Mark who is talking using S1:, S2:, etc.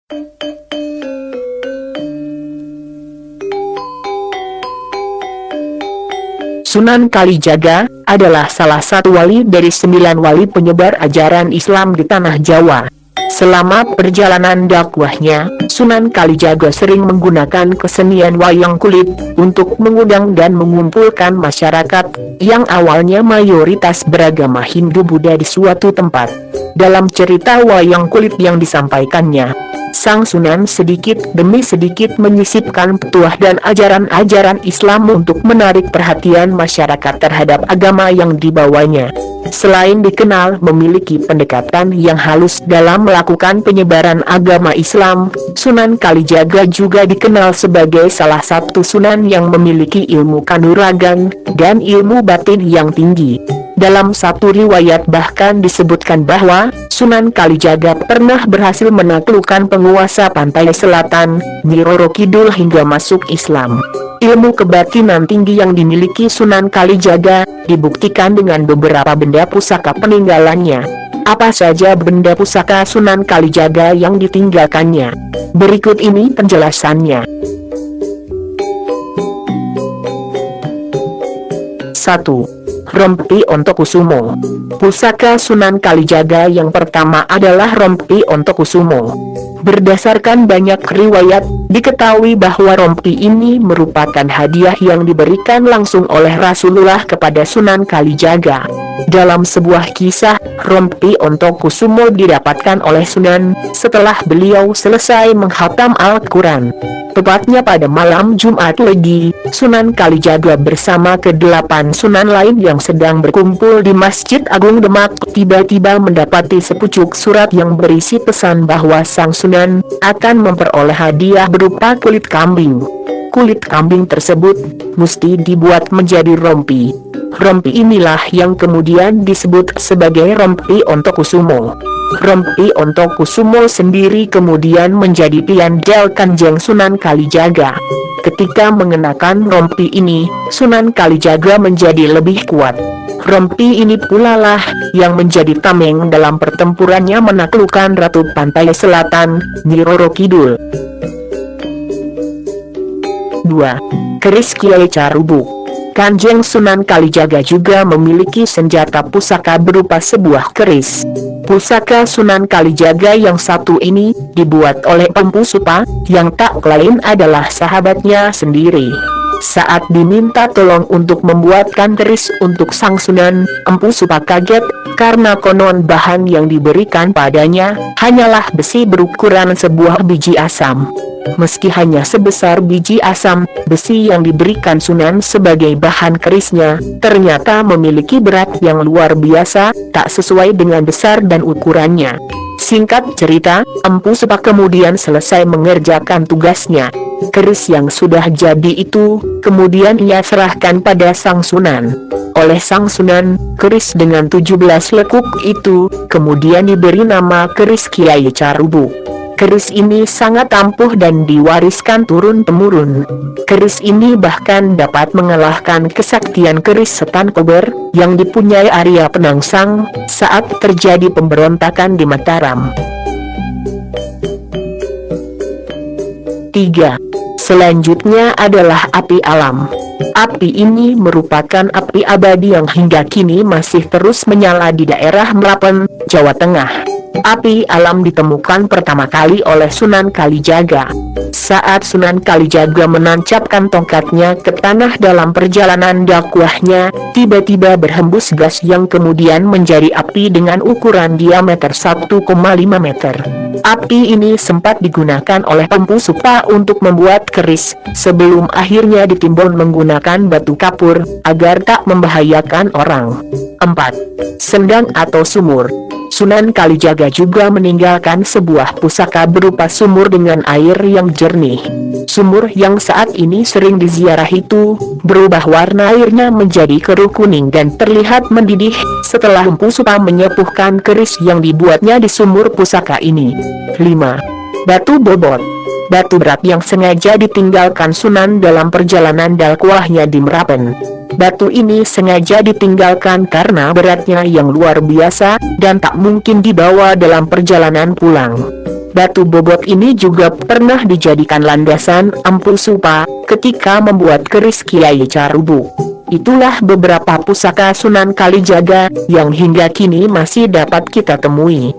S1: Sunan Kalijaga adalah salah satu wali dari 9 wali penyebar ajaran Islam di tanah Jawa. Selama perjalanan dakwahnya, Sunan Kalijaga sering menggunakan kesenian wayang kulit untuk mengundang dan mengumpulkan masyarakat yang awalnya mayoritas beragama Hindu-Buddha di suatu tempat. Dalam cerita wayang kulit yang disampaikannya, Sang Sunan sedikit demi sedikit menyisipkan petuah dan ajaran-ajaran Islam untuk menarik perhatian masyarakat terhadap agama yang dibawanya. Selain dikenal memiliki pendekatan yang halus dalam melakukan penyebaran agama Islam, Sunan Kalijaga juga dikenal sebagai salah satu sunan yang memiliki ilmu kanuragan dan ilmu batin yang tinggi. Dalam satu riwayat bahkan disebutkan bahwa Sunan Kalijaga pernah berhasil menaklukkan penguasa pantai selatan, Nyi Roro Kidul hingga masuk Islam. Ilmu kebatinan tinggi yang dimiliki Sunan Kalijaga dibuktikan dengan beberapa benda pusaka peninggalannya. Apa saja benda pusaka Sunan Kalijaga yang ditinggalkannya? Berikut ini penjelasannya. 1. Rompi Ontokusumo. Pusaka Sunan Kalijaga yang pertama adalah rompi Ontokusumo. Berdasarkan banyak riwayat, diketahui bahwa rompi ini merupakan hadiah yang diberikan langsung oleh Rasulullah kepada Sunan Kalijaga. Dalam sebuah kisah, rompi Ontokusumo didapatkan oleh Sunan setelah beliau selesai menghatam Al-Quran. Tepatnya pada malam Jumat Legi, Sunan Kalijaga bersama ke-8 sunan lain yang sedang berkumpul di Masjid Agung Demak tiba-tiba mendapati sepucuk surat yang berisi pesan bahwa sang sunan akan memperoleh hadiah berupa kulit kambing. Kulit kambing tersebut mesti dibuat menjadi rompi. Rompi inilah yang kemudian disebut sebagai rompi Ontokusumo. Rompi Ontokusumo sendiri kemudian menjadi piandal Kanjeng Sunan Kalijaga. Ketika mengenakan rompi ini, Sunan Kalijaga menjadi lebih kuat. Rompi ini pula lah yang menjadi tameng dalam pertempurannya menaklukkan Ratu Pantai Selatan, Nyi Roro Kidul. 2. Keris Kiai Carubuk. Kanjeng Sunan Kalijaga juga memiliki senjata pusaka berupa sebuah keris. Pusaka Sunan Kalijaga yang satu ini dibuat oleh Empu Supa, yang tak lain adalah sahabatnya sendiri. Saat diminta tolong untuk membuatkan keris untuk sang Sunan, Empu Supa kaget, karena konon bahan yang diberikan padanya hanyalah besi berukuran sebuah biji asam. Meski hanya sebesar biji asam, besi yang diberikan Sunan sebagai bahan kerisnya ternyata memiliki berat yang luar biasa, tak sesuai dengan besar dan ukurannya. Singkat cerita, Empu Supa kemudian selesai mengerjakan tugasnya. Keris yang sudah jadi itu kemudian ia serahkan pada sang Sunan. Oleh sang Sunan, keris dengan 17 lekuk itu kemudian diberi nama keris Kiai Carubuk. Keris ini sangat ampuh dan diwariskan turun-temurun. Keris ini bahkan dapat mengalahkan kesaktian keris setan kober yang dipunyai Arya Penangsang saat terjadi pemberontakan di Mataram. 3. Selanjutnya adalah api alam. Api ini merupakan api abadi yang hingga kini masih terus menyala di daerah Merapen, Jawa Tengah. Api alam ditemukan pertama kali oleh Sunan Kalijaga. Saat Sunan Kalijaga menancapkan tongkatnya ke tanah dalam perjalanan dakwahnya, tiba-tiba berhembus gas yang kemudian menjadi api dengan ukuran diameter 1,5 meter. Api ini sempat digunakan oleh Empu Supa untuk membuat keris, sebelum akhirnya ditimbun menggunakan batu kapur, agar tak membahayakan orang. 4. Sendang atau sumur. Sunan Kalijaga juga meninggalkan sebuah pusaka berupa sumur dengan air yang jernih. Sumur yang saat ini sering diziarahi itu berubah warna airnya menjadi keruh kuning dan terlihat mendidih setelah Empu Supa menyepuhkan keris yang dibuatnya di sumur pusaka ini. 5. Batu bobot. Batu berat yang sengaja ditinggalkan Sunan dalam perjalanan dakwahnya di Merapen. Batu ini sengaja ditinggalkan karena beratnya yang luar biasa dan tak mungkin dibawa dalam perjalanan pulang. Batu bobot ini juga pernah dijadikan landasan Empu Supa ketika membuat keris Kiai Carubu. Itulah beberapa pusaka Sunan Kalijaga yang hingga kini masih dapat kita temui.